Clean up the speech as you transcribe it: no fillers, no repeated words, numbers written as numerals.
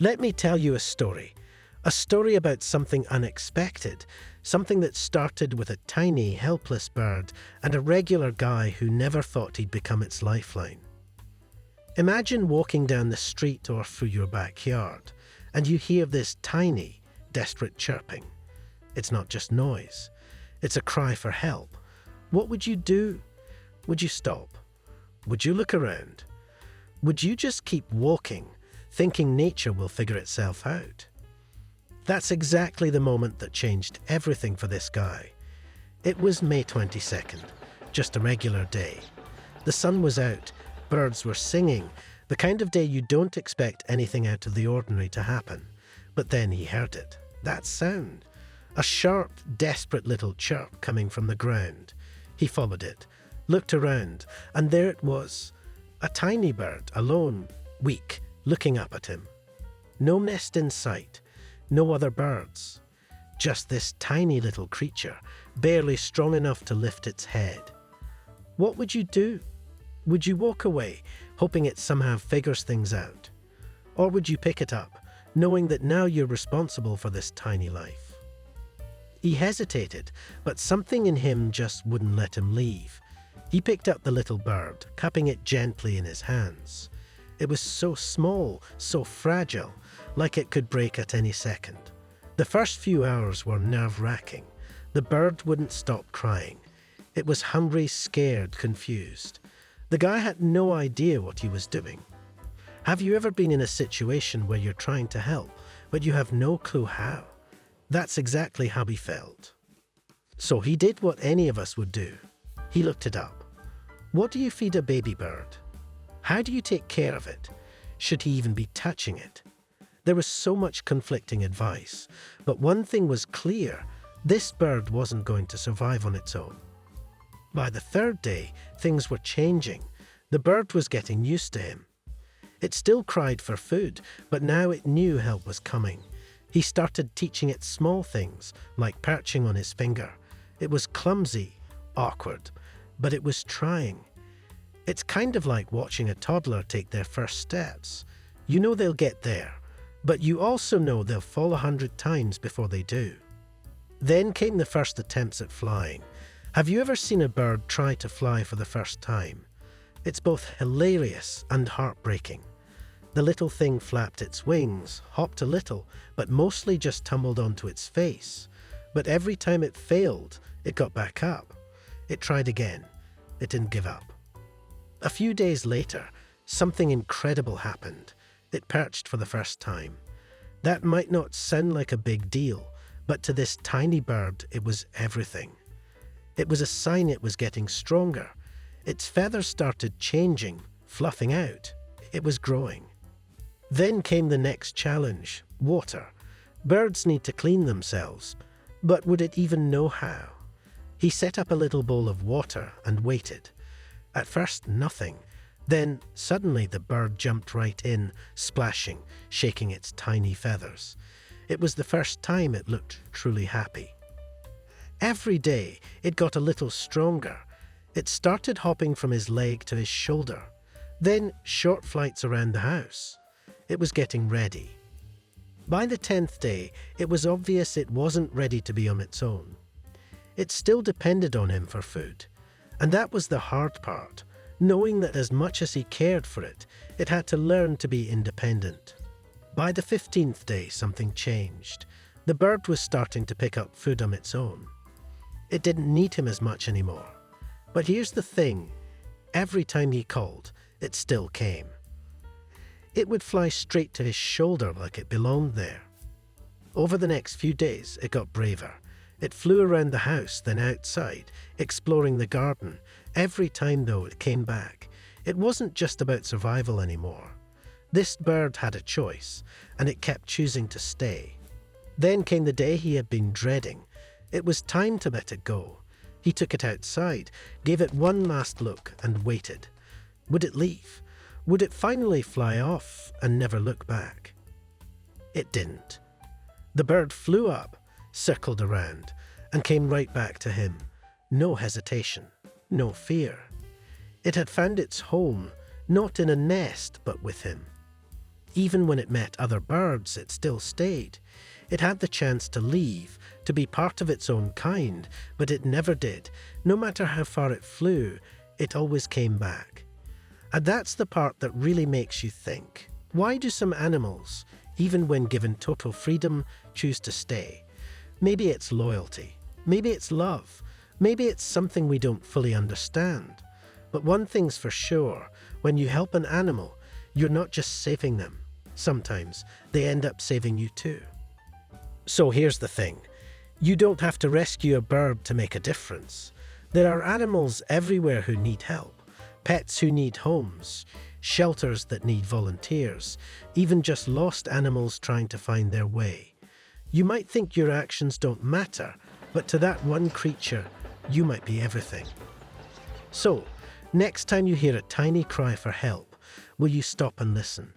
Let me tell you a story about something unexpected, something that started with a tiny, helpless bird and a regular guy who never thought he'd become its lifeline. Imagine walking down the street or through your backyard, and you hear this tiny, desperate chirping. It's not just noise. It's a cry for help. What would you do? Would you stop? Would you look around? Would you just keep walking, thinking nature will figure itself out? That's exactly the moment that changed everything for this guy. It was May 22nd, just a regular day. The sun was out, birds were singing, the kind of day you don't expect anything out of the ordinary to happen. But then he heard it, that sound. A sharp, desperate little chirp coming from the ground. He followed it, looked around, and there it was. A tiny bird, alone, weak, looking up at him. No nest in sight, no other birds. Just this tiny little creature, barely strong enough to lift its head. What would you do? Would you walk away, hoping it somehow figures things out? Or would you pick it up, knowing that now you're responsible for this tiny life? He hesitated, but something in him just wouldn't let him leave. He picked up the little bird, cupping it gently in his hands. It was so small, so fragile, like it could break at any second. The first few hours were nerve-wracking. The bird wouldn't stop crying. It was hungry, scared, confused. The guy had no idea what he was doing. Have you ever been in a situation where you're trying to help, but you have no clue how? That's exactly how he felt. So he did what any of us would do. He looked it up. What do you feed a baby bird? How do you take care of it? Should he even be touching it? There was so much conflicting advice, but one thing was clear: this bird wasn't going to survive on its own. By the third day, things were changing. The bird was getting used to him. It still cried for food, but now it knew help was coming. He started teaching it small things, like perching on his finger. It was clumsy, awkward, but it was trying. It's kind of like watching a toddler take their first steps. You know they'll get there, but you also know they'll fall 100 times before they do. Then came the first attempts at flying. Have you ever seen a bird try to fly for the first time? It's both hilarious and heartbreaking. The little thing flapped its wings, hopped a little, but mostly just tumbled onto its face. But every time it failed, it got back up. It tried again. It didn't give up. A few days later, something incredible happened. It perched for the first time. That might not sound like a big deal, but to this tiny bird, it was everything. It was a sign it was getting stronger. Its feathers started changing, fluffing out. It was growing. Then came the next challenge: water. Birds need to clean themselves, but would it even know how? He set up a little bowl of water and waited. At first, nothing. Then, suddenly, the bird jumped right in, splashing, shaking its tiny feathers. It was the first time it looked truly happy. Every day, it got a little stronger. It started hopping from his leg to his shoulder. Then, short flights around the house. It was getting ready. By the 10th day, it was obvious it wasn't ready to be on its own. It still depended on him for food. And that was the hard part, knowing that as much as he cared for it, it had to learn to be independent. By the 15th day, something changed. The bird was starting to pick up food on its own. It didn't need him as much anymore. But here's the thing: every time he called, it still came. It would fly straight to his shoulder like it belonged there. Over the next few days, it got braver. It flew around the house, then outside, exploring the garden. Every time, though, it came back. It wasn't just about survival anymore. This bird had a choice, and it kept choosing to stay. Then came the day he had been dreading. It was time to let it go. He took it outside, gave it one last look, and waited. Would it leave? Would it finally fly off and never look back? It didn't. The bird flew up, circled around, and came right back to him. No hesitation, no fear. It had found its home, not in a nest, but with him. Even when it met other birds, it still stayed. It had the chance to leave, to be part of its own kind, but it never did. No matter how far it flew, it always came back. And that's the part that really makes you think. Why do some animals, even when given total freedom, choose to stay? Maybe it's loyalty. Maybe it's love. Maybe it's something we don't fully understand. But one thing's for sure, when you help an animal, you're not just saving them. Sometimes they end up saving you too. So here's the thing. You don't have to rescue a bird to make a difference. There are animals everywhere who need help. Pets who need homes. Shelters that need volunteers. Even just lost animals trying to find their way. You might think your actions don't matter, but to that one creature, you might be everything. So, next time you hear a tiny cry for help, will you stop and listen?